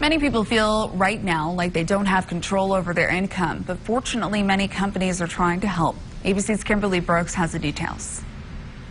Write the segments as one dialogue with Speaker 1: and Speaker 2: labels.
Speaker 1: Many people feel right now like they don't have control over their income, but fortunately many companies are trying to help. ABC's Kimberly Brooks has the details.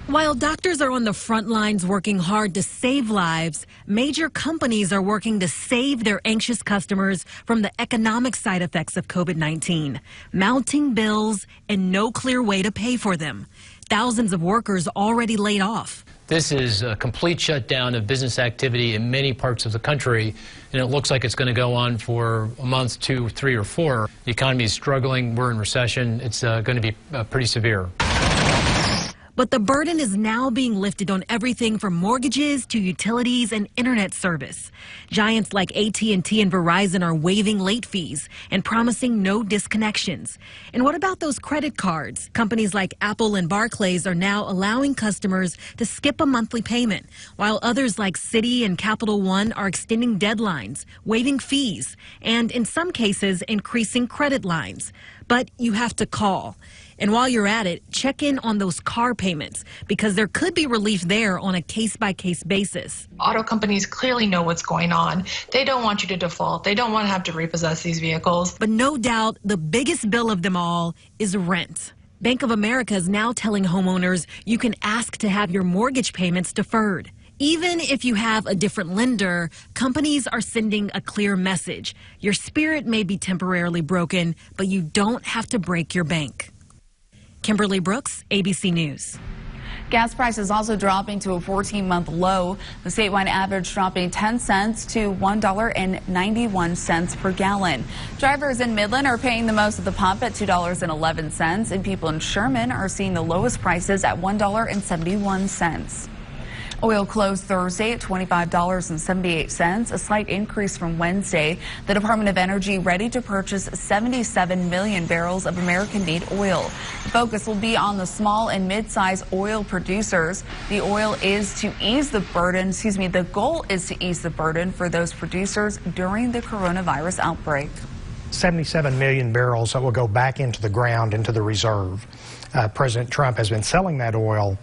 Speaker 2: While doctors are on the front lines working hard to save lives, major companies are working to save their anxious customers from the economic side effects of COVID-19, mounting bills and no clear way to pay for them. Thousands of workers already laid off.
Speaker 3: This is a complete shutdown of business activity in many parts of the country, and it looks like it's going to go on for a month, 2, 3, or 4. The economy is struggling. We're in recession. It's going to be pretty severe.
Speaker 2: But the burden is now being lifted on everything from mortgages to utilities and internet service. Giants like AT&T and Verizon are waiving late fees and promising no disconnections. And what about those credit cards? Companies like Apple and Barclays are now allowing customers to skip a monthly payment, while others like Citi and Capital One are extending deadlines, waiving fees, and in some cases, increasing credit lines. But you have to call. And while you're at it, check in on those car payments, because there could be relief there on a case-by-case basis.
Speaker 4: Auto companies clearly know what's going on. They don't want you to default. They don't want to have to repossess these vehicles.
Speaker 2: But no doubt the biggest bill of them all is rent. Bank of America is now telling homeowners you can ask to have your mortgage payments deferred. Even if you have a different lender, companies are sending a clear message. Your spirit may be temporarily broken, but you don't have to break your bank. Kimberly Brooks, ABC News.
Speaker 1: Gas prices also dropping to a 14-month low. The statewide average dropping 10 cents to $1.91 per gallon. Drivers in Midland are paying the most at the pump at $2.11, and people in Sherman are seeing the lowest prices at $1.71. Oil closed Thursday at $25.78, a slight increase from Wednesday. The Department of Energy ready to purchase 77 million barrels of American-made oil. The focus will be on the small and mid-size oil producers. The goal is to ease the burden for those producers during the coronavirus outbreak.
Speaker 5: 77 million barrels that will go back into the ground, into the reserve. President Trump has been selling that oil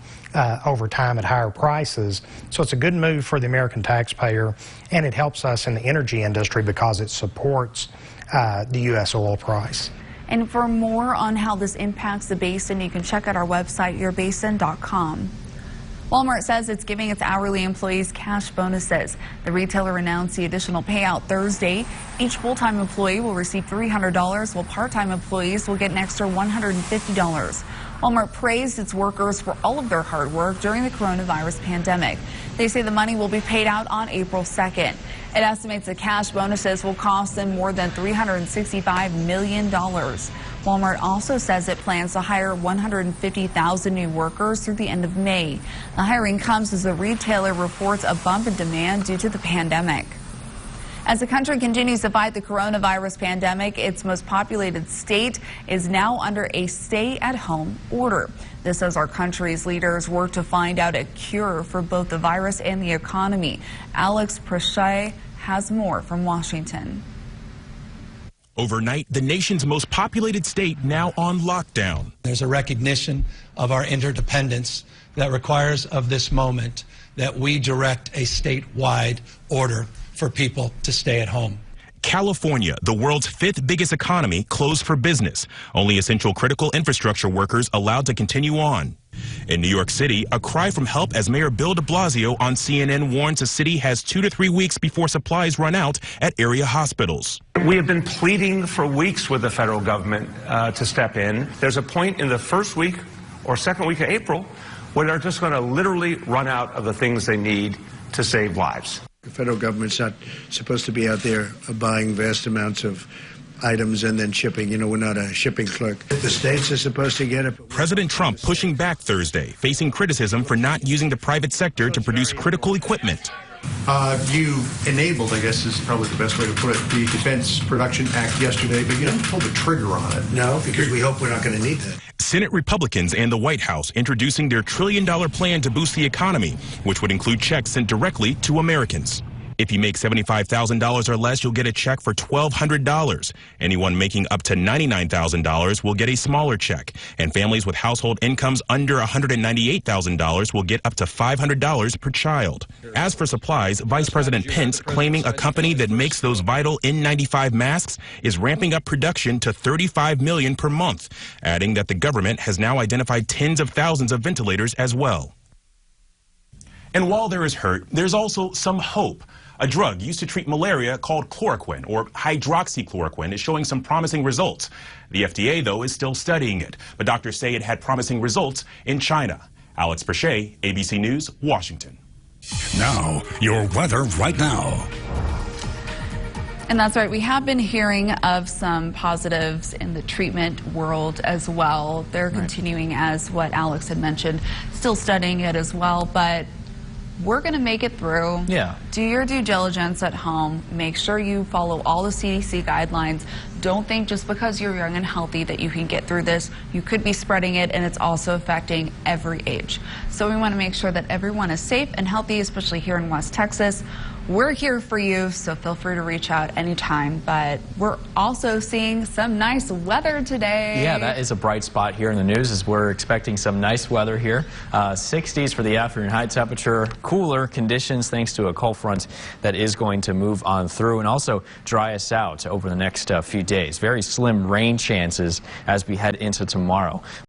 Speaker 5: over time at higher prices, so it's a good move for the American taxpayer, and it helps us in the energy industry because it supports the U.S. oil price.
Speaker 1: And for more on how this impacts the basin, you can check out our website, yourbasin.com. Walmart says it's giving its hourly employees cash bonuses. The retailer announced the additional payout Thursday. Each full-time employee will receive $300, while part-time employees will get an extra $150. Walmart praised its workers for all of their hard work during the coronavirus pandemic. They say the money will be paid out on April 2nd. It estimates the cash bonuses will cost them more than $365 million. Walmart also says it plans to hire 150,000 new workers through the end of May. The hiring comes as the retailer reports a bump in demand due to the pandemic. As the country continues to fight the coronavirus pandemic, its most populated state is now under a stay-at-home order. This as our country's leaders work to find out a cure for both the virus and the economy. Alex Prashay has more from Washington.
Speaker 6: Overnight, the nation's most populated state now on lockdown.
Speaker 7: There's a recognition of our interdependence that requires of this moment that we direct a statewide order for people to stay at home.
Speaker 6: California, the world's 5th biggest economy, closed for business. Only essential critical infrastructure workers allowed to continue on. In New York City, a cry from help as Mayor Bill de Blasio on CNN warns the city has 2 to 3 weeks before supplies run out at area hospitals.
Speaker 8: We have been pleading for weeks with the federal government to step in. There's a point in the first week or second week of April where they're just going to literally run out of the things they need to save lives.
Speaker 9: The federal government's not supposed to be out there buying vast amounts of items and then shipping. You know, we're not a shipping clerk. The states are supposed to get it.
Speaker 6: President Trump pushing back Thursday, facing criticism for not using the private sector to produce critical equipment.
Speaker 10: You enabled, I guess is probably the best way to put it, the Defense Production Act yesterday, but you didn't pull the trigger on it.
Speaker 9: No, because we hope we're not going to need that.
Speaker 6: Senate Republicans and the White House introducing their $1 trillion plan to boost the economy, which would include checks sent directly to Americans. If you make $75,000 or less, you'll get a check for $1,200. Anyone making up to $99,000 will get a smaller check, and families with household incomes under $198,000 will get up to $500 per child. As for supplies, Vice President Pence claiming a company that makes those vital N95 masks is ramping up production to $35 million per month, adding that the government has now identified tens of thousands of ventilators as well. And while there is hurt, there's also some hope. A drug used to treat malaria called chloroquine, or hydroxychloroquine, is showing some promising results. The FDA, though, is still studying it, but doctors say it had promising results in China. Alex Perche, ABC News, Washington.
Speaker 11: Now, your weather right now.
Speaker 1: And that's right, we have been hearing of some positives in the treatment world as well. They're continuing, as what Alex had mentioned, still studying it as well, but we're going to make it through.
Speaker 12: Yeah.
Speaker 1: Do your due diligence at home. Make sure you follow all the CDC guidelines. Don't think just because you're young and healthy that you can get through this. You could be spreading it, and it's also affecting every age. So we want to make sure that everyone is safe and healthy, especially here in West Texas. We're here for you, so feel free to reach out anytime. But we're also seeing some nice weather today.
Speaker 12: Yeah, that is a bright spot here in the news, as we're expecting some nice weather here. 60s for the afternoon high temperature, cooler conditions thanks to a cold front that is going to move on through and also dry us out over the next few days. Very slim rain chances as we head into tomorrow.